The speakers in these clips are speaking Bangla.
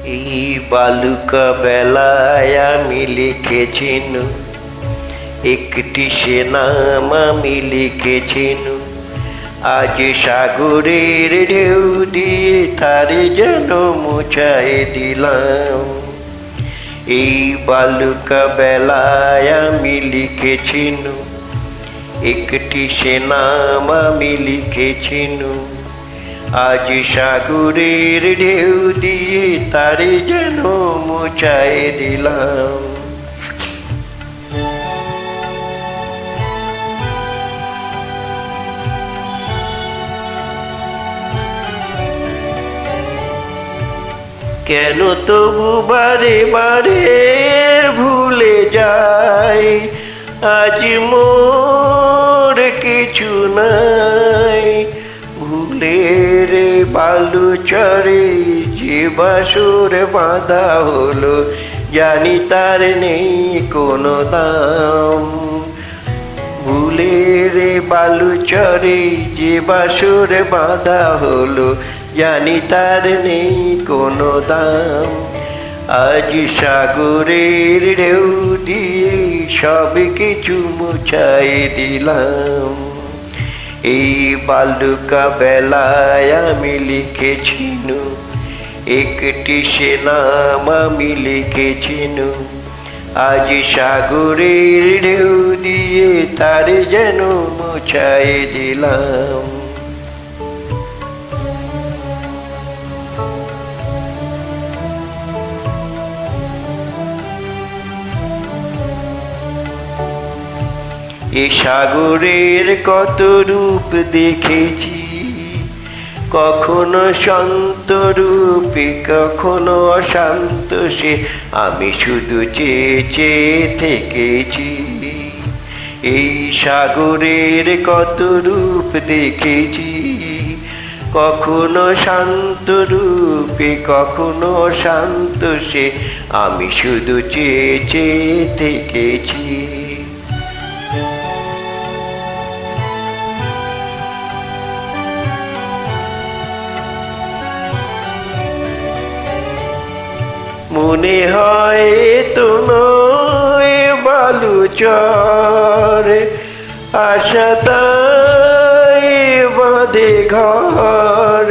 এই বালুকা বেলায় আমি লিখেছিনু একটি সে নাম আমি লিখেছিনু। আজ সাগরের ঢেউ দিয়ে তারে যেন মুছায় দিলাম। এই বালুকা বেলায় আমি লিখেছিনু একটি সে নাম আমি লিখেছিনু। আজ সাগরের ঢেউ দিয়ে তারে যেন মুছায় দিলাম। কেন তবু বারে বারে ভুলে যাই, আজ মোর কিছু নাই। ভুলের বালু চরে যে বাসুর বাঁধা হলো, জানি তার নেই কোনো দাম। ভুলের বালু চরে যে বাসুর বাঁধা হলো, জানি তার নেই কোনো দাম। আজ সাগরের ঢেউ দিয়ে সব কিছু মুছাই দিলাম। এই বালুকা বেলায় আমি লিখেছিনু একটি সে নাম আমি লিখেছিনু। আজ সাগরের ঢেউ দিয়ে তারে যেন মুছাই দিলাম। এ সাগরের কত রূপ দেখেছি, কখনো শান্ত রূপে কখনো অশান্ত সে আমি শুধু চেয়ে চেয়ে থেকেছি। এই সাগরের কত রূপ দেখেছি, কখনো শান্ত রূপে কখনো অশান্ত সে আমি শুধু চেয়ে চেয়ে থেকেছি। মনে হয় তো নয় বালুচর, আশা তাই বাঁধে ঘর।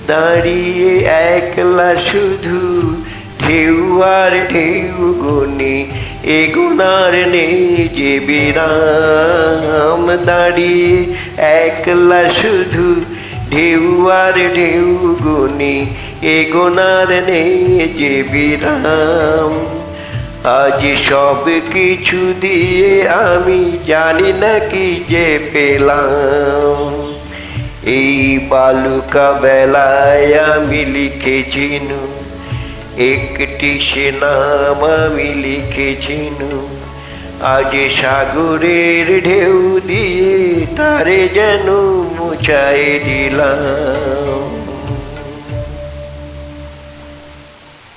দাঁড়িয়ে একলা শুধু ঢেউ আর ঢেউ গুনি, এ গুনার নেই যে বিরাম। দাঁড়িয়ে একলা শুধু ঢেউ আর ঢেউ গুনি, এ গুনার নেই যে বিরাম। আজ সব কিছু দিয়ে আমি জানি না কি যে পেলাম। এই বালুকা বেলায় আমি লিখেছিনু একটি সে নাম আমি লিখেছিনু। আজ সাগরের ঢেউ দিয়ে তারে যেন মুছাই দিলাম।